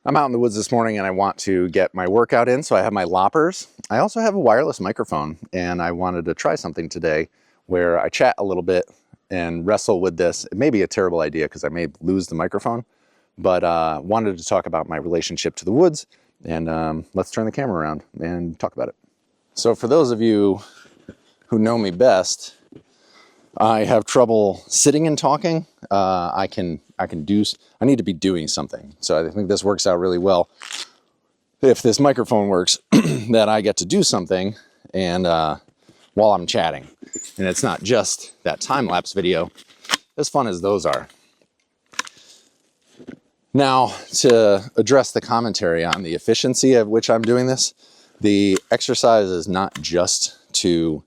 I'm out in the woods this morning and I want to get my workout in, so I have my loppers. I also have a wireless microphone, and I wanted to try something today where I chat a little bit and wrestle with this. It may be a terrible idea because I may lose the microphone, but wanted to talk about my relationship to the woods, and let's turn the camera around and talk about it. So for those of you who know me best, I have trouble sitting and talking. I need to be doing something. So I think this works out really well. If this microphone works, that I get to do something and while I'm chatting. And it's not just that time-lapse video, as fun as those are. Now, to address the commentary on the efficiency of which I'm doing this, the exercise is not just to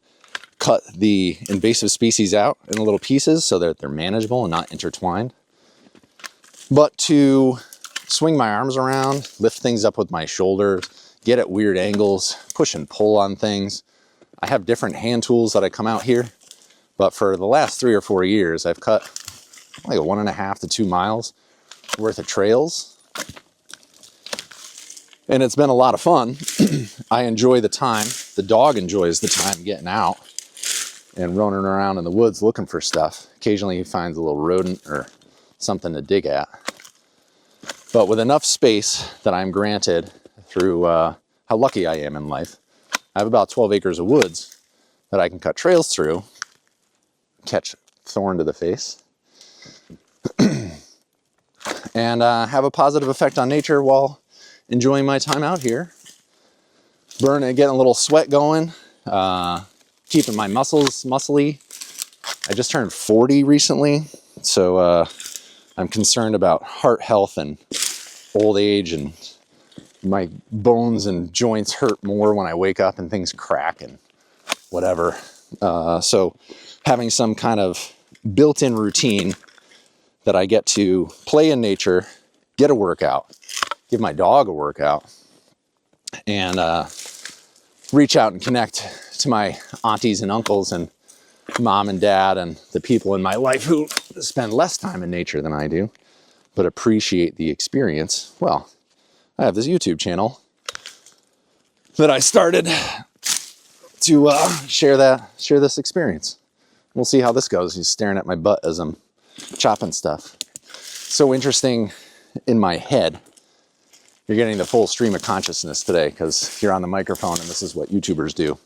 cut the invasive species out in little pieces so that they're manageable and not intertwined, but to swing my arms around, lift things up with my shoulders, get at weird angles, push and pull on things. I have different hand tools that I come out here, but for the last 3 or 4 years, I've cut like 1.5 to 2 miles worth of trails. And it's been a lot of fun. I enjoy the time. The dog enjoys the time getting out and running around in the woods looking for stuff. Occasionally he finds a little rodent or something to dig at. But with enough space that I'm granted through how lucky I am in life, I have about 12 acres of woods that I can cut trails through, catch thorn to the face, and have a positive effect on nature while enjoying my time out here. Getting a little sweat going, keeping my muscles muscly. I just turned 40 recently, so I'm concerned about heart health and old age, and my bones and joints hurt more when I wake up and things crack and whatever. So having some kind of built-in routine that I get to play in nature, get a workout, give my dog a workout, and reach out and connect to my aunties and uncles and mom and dad and the people in my life who spend less time in nature than I do, but appreciate the experience. Well, I have this YouTube channel that I started to share this experience. We'll see how this goes. He's staring at my butt as I'm chopping stuff. So interesting in my head. You're getting the full stream of consciousness today because you're on the microphone and this is what YouTubers do.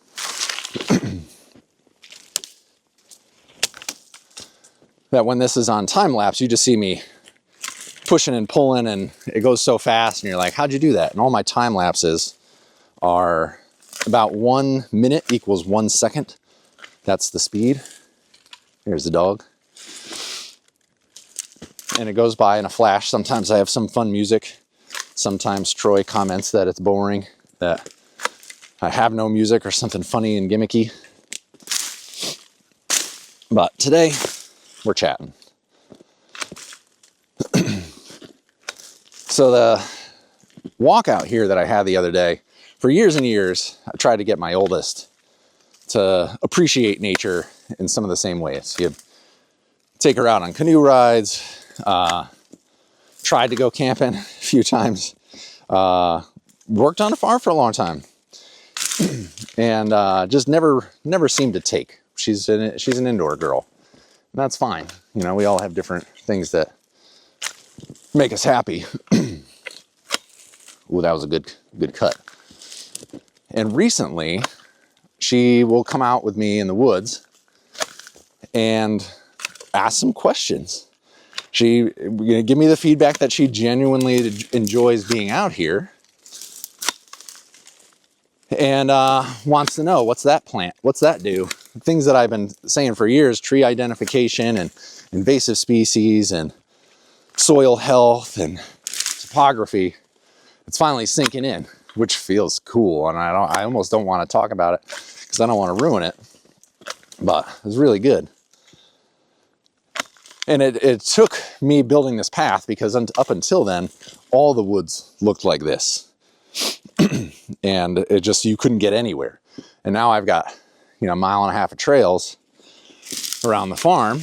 That when this is on time lapse, you just see me pushing and pulling and it goes so fast and you're like, how'd you do that? And all my time lapses are about 1 minute equals 1 second. That's the speed. Here's the dog. And it goes by in a flash. Sometimes I have some fun music. Sometimes Troy comments that it's boring, that I have no music or something funny and gimmicky. But today, we're chatting. So the walk out here that I had the other day, for years and years, I tried to get my oldest to appreciate nature in some of the same ways. You take her out on canoe rides, tried to go camping a few times, worked on a farm for a long time, and just never seemed to take. She's an indoor girl, and that's fine. You know, we all have different things that make us happy. Ooh, that was a good cut. And recently, she will come out with me in the woods and ask some questions. She give me the feedback that she genuinely enjoys being out here and wants to know, what's that plant? What's that do? Things that I've been saying for years, tree identification and invasive species and soil health and topography. It's finally sinking in, which feels cool. And I almost don't want to talk about it because I don't want to ruin it, but it was really good. And it took me building this path because up until then, all the woods looked like this. And it just, you couldn't get anywhere. And now I've got, 1.5 miles of trails around the farm.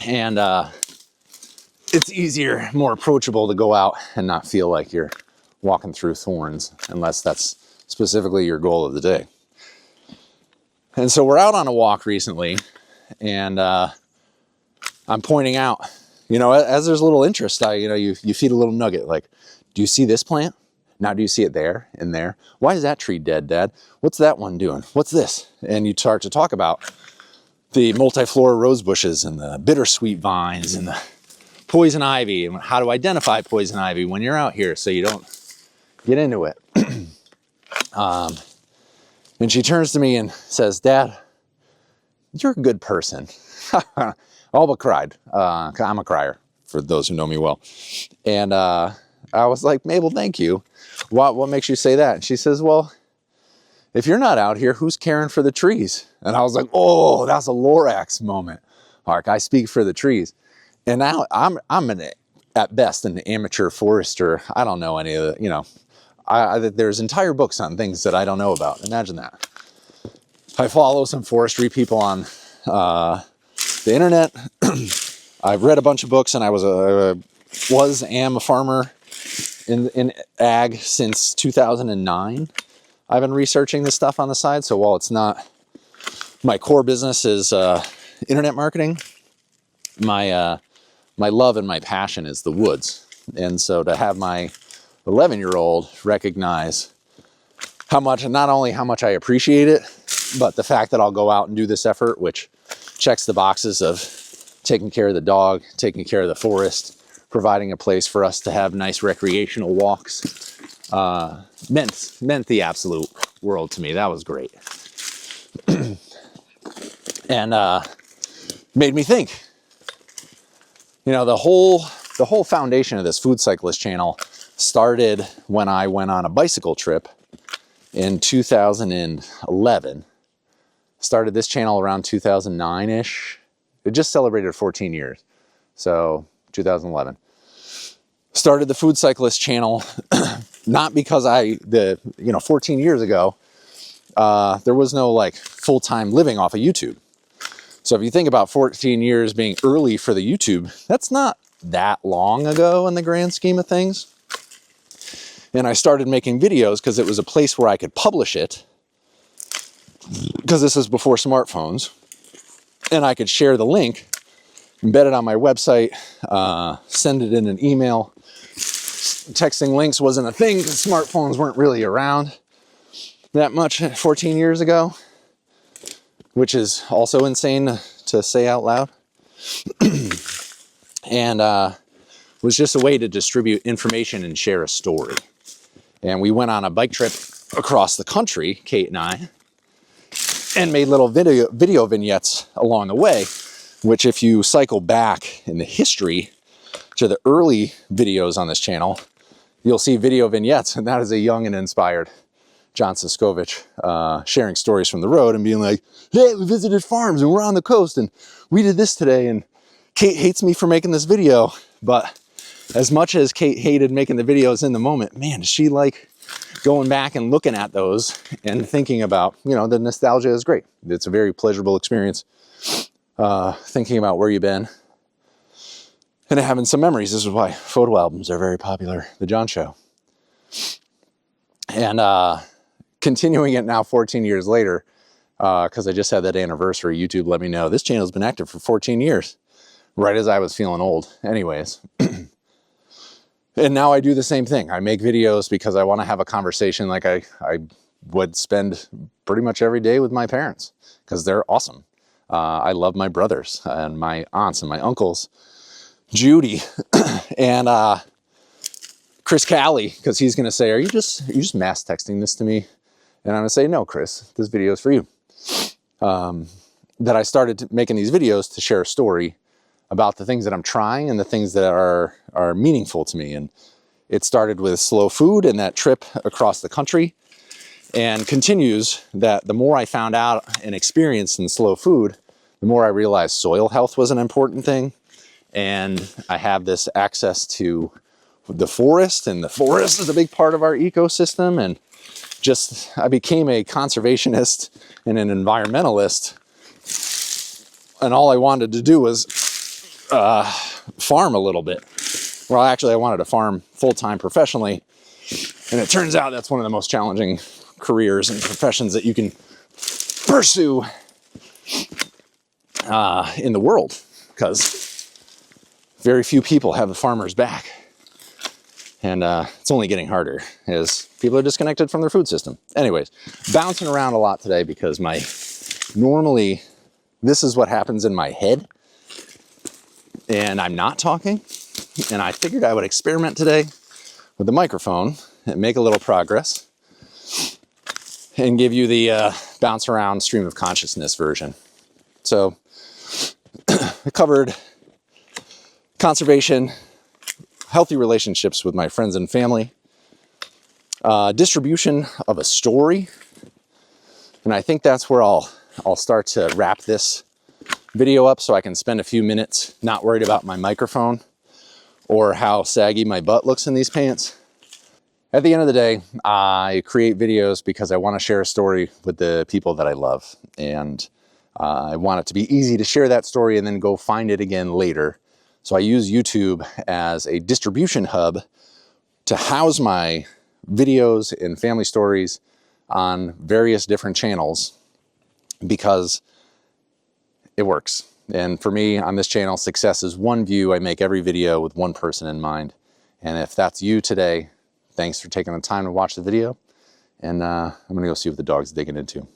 And it's easier, more approachable to go out and not feel like you're walking through thorns, unless that's specifically your goal of the day. And so we're out on a walk recently, and I'm pointing out, you know, as there's a little interest, you feed a little nugget, like, do you see this plant? Now do you see it there and there? Why is that tree dead, Dad? What's that one doing? What's this? And you start to talk about the multiflora rose bushes and the bittersweet vines and the poison ivy, and how to identify poison ivy when you're out here so you don't get into it. And she turns to me and says, Dad, you're a good person. All but cried. I'm a crier, for those who know me well. And I was like, Mabel, thank you. What makes you say that? And she says, well, if you're not out here, who's caring for the trees? And I was like, oh, that's a Lorax moment. Mark, I speak for the trees. And now I'm at best an amateur forester. I don't know any of the, you know, there's entire books on things that I don't know about. Imagine that. I follow some forestry people on the internet. I've read a bunch of books, and I am a farmer in ag since 2009. I've been researching this stuff on the side. So while it's not my core business is internet marketing, my love and my passion is the woods. And so to have my 11-year-old recognize how much, and not only how much I appreciate it, but the fact that I'll go out and do this effort, which checks the boxes of taking care of the dog, taking care of the forest, providing a place for us to have nice recreational walks, meant the absolute world to me. That was great. And made me think, you know, the whole foundation of this Food Cyclist channel started when I went on a bicycle trip in 2011. Started this channel around 2009-ish. It just celebrated 14 years. So 2011. Started the Food Cyclist channel, not because 14 years ago, there was no like full-time living off of YouTube. So if you think about 14 years being early for the YouTube, that's not that long ago in the grand scheme of things. And I started making videos because it was a place where I could publish it, because this is before smartphones, and I could share the link, embed it on my website, send it in an email. Texting links wasn't a thing because smartphones weren't really around that much 14 years ago, which is also insane to say out loud. And was just a way to distribute information and share a story. And we went on a bike trip across the country, Kate and I, and made little video vignettes along the way, which if you cycle back in the history to the early videos on this channel, you'll see video vignettes, and that is a young and inspired John Siskovich sharing stories from the road and being like, hey, we visited farms and we're on the coast and we did this today, and Kate hates me for making this video. But as much as Kate hated making the videos in the moment, man, does she like going back and looking at those and thinking about, you know, the nostalgia is great. It's a very pleasurable experience, thinking about where you've been and having some memories. This is why photo albums are very popular, The John Show. And continuing it now 14 years later, because I just had that anniversary, YouTube let me know this channel's been active for 14 years, right as I was feeling old anyways. And now I do the same thing. I make videos because I want to have a conversation like I would spend pretty much every day with my parents, because they're awesome. I love my brothers and my aunts and my uncles, Judy and Chris Callie, because he's going to say, are you just mass texting this to me? And I'm going to say, no, Chris, this video is for you. That I started making these videos to share a story about the things that I'm trying and the things that are meaningful to me. And it started with slow food and that trip across the country, and continues that the more I found out and experienced in slow food, the more I realized soil health was an important thing. And I have this access to the forest, and the forest is a big part of our ecosystem. And just, I became a conservationist and an environmentalist. And all I wanted to do was farm a little bit. Well, actually, I wanted to farm full-time professionally, and it turns out that's one of the most challenging careers and professions that you can pursue in the world, because very few people have the farmer's back. And it's only getting harder as people are disconnected from their food system. Anyways, bouncing around a lot today because normally this is what happens in my head and I'm not talking. And I figured I would experiment today with the microphone and make a little progress and give you the bounce around stream of consciousness version. So I covered conservation, healthy relationships with my friends and family, distribution of a story, and I think that's where I'll start to wrap this video up so I can spend a few minutes not worried about my microphone or how saggy my butt looks in these pants. At the end of the day, I create videos because I want to share a story with the people that I love, and I want it to be easy to share that story and then go find it again later. So I use YouTube as a distribution hub to house my videos and family stories on various different channels because it works. And for me on this channel, success is one view. I make every video with one person in mind. And if that's you today, thanks for taking the time to watch the video. And I'm gonna go see what the dog's digging into.